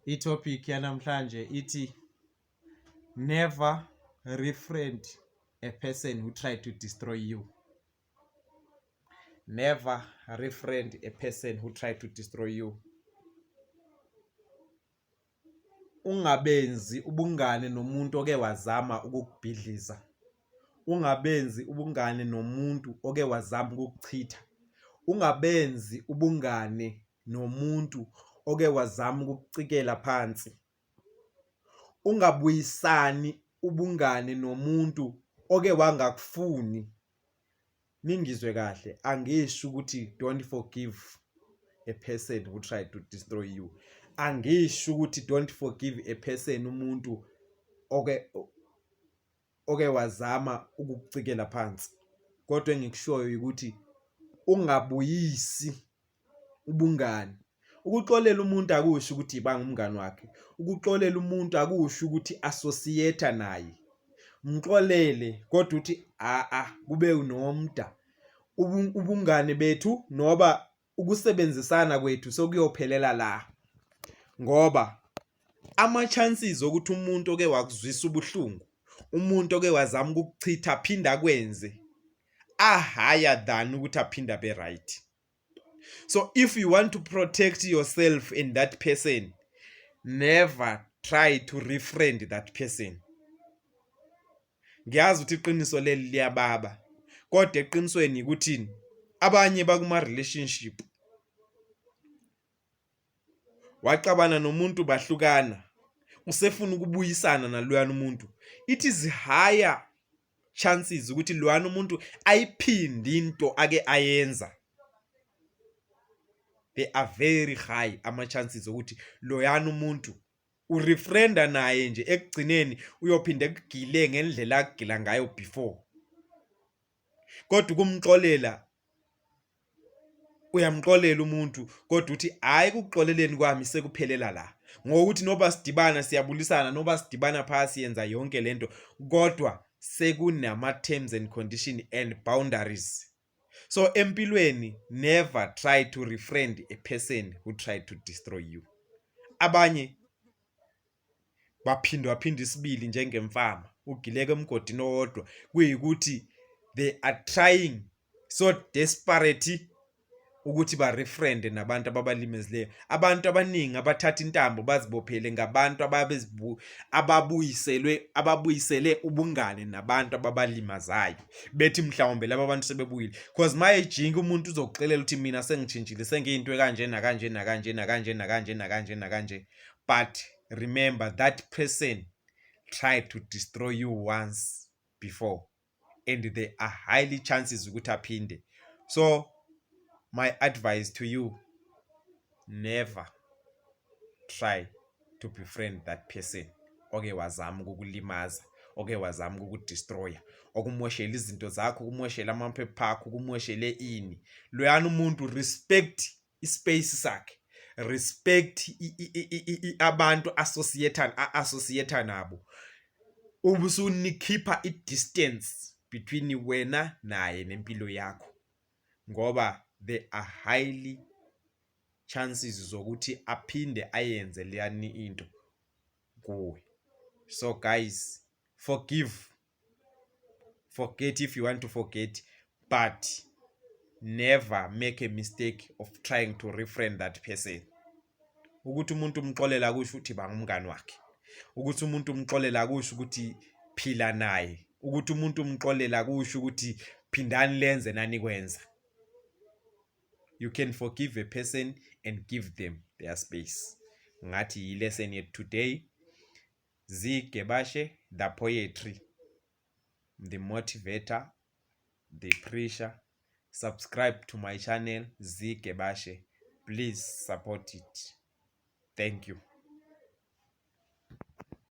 I-topic yanamhlanje ithi never refried a person who tried to destroy you. Never refried a person who tried to destroy you. Ungabenzi ubungane nomuntu oke wazama ukukubhidliza. Ungabenzi ubungane nomuntu oke wazama ukukuchitha. Ungabenzi ubungane nomuntu oke wazama ukukucikela phansi. Ungabuyisani ubungane nomuntu oke wangakufuni. Ningizwe kahle, angisho ukuthi don't forgive a person who tried to destroy you. Angisho ukuthi don't forgive a person umuntu oke wazama ukukucikela phansi. Kodwa engikushoyo ukuthi ungabuyisi ubungane. Ukuxolela umuntu akusho ukuthi ibanga umngane wakhe. Ukuxolela umuntu akusho ukuthi associate naye. Mxolele kodwa uthi kube unomda. Ubungane bethu noba ukusebenzisana kwethu sokuyophelela la. Ngoba ama chances ukuthi umuntu oke wakuzwisa ubuhlungu, umuntu oke wazama ukukuchitha aphinda kwenze higher than ukuthi aphinda be right. So if you want to protect yourself and that person, never try to refriend that person. Ngiyazi ukuthi iqiniso leli liyababa, kodwa eqinisweni ukuthini abanye bakuma relationship waqabana nomuntu bahlukana, usefuna ukubuyisana naloyana umuntu. It is higher chances ukuthi loyana umuntu ayiphindi into ake ayenza. They are very high ama chances ukuthi loyana umuntu urefrienda naye nje ekugcineni uyophinda ekugile ngendlela akugila ngayo before. Kodwa kumxolela uyamxolela umuntu kodwa uthi hayi ukuxoleleni kwami sekuphelela la. Ngokuthi noba sidibana siyabulisana, noba sidibana phasi yenza yonke lento, kodwa sekunama terms and conditions and boundaries. So empilweni never try to refriend a person who tried to destroy you. Abanye baphinda isibili njengemfama ugileke emgodini owodwa kuyikuthi they are trying so desperate ukuthi ba refriend nabantu ababalimezileyo. Abantu abaningi abathatha intambo bazibophele ngabantu ababuyisele ubungane nabantu ababalimazayo. Bethi mhlawumbe laba bantu sebebuyile because maye ejinga umuntu uzokuxelela ukuthi mina sengitshintshile sengiyinto ekanje nakanje nakanje nakanje nakanje nakanje nakanje. But remember that person tried to destroy you once before and there are highly chances ukuthi aphinde. So my advice to you, never try to befriend that person oke wazama ukukulimaza, oke wazama ukukudestroya, okumoshela izinto zakho, kumoshela amaphepha akho, kumoshele ini. Loyana umuntu respect ispace sakhe, respect abantu associate nabo. Ubusunikhipha i-distance between wena naye nempilo yakho. Ngoba there are highly chances zokuthi aphinde ayenze leyani into kuwe. So guys, forget if you want to forget, but never make a mistake of trying to refriend that person. Ukuthi umuntu umxolela kusho ukuthi bangumngane wakhe. Ukuthi umuntu umxolela kusho ukuthi phila naye. Ukuthi umuntu umxolela kusho ukuthi phindani lenze nani kwenza. You can forgive a person and give them their space. Ngathi lesson yet today, Ungabenzi, the poetry, the motivator, the preacher. Subscribe to my channel, Ungabenzi. Please support it. Thank you.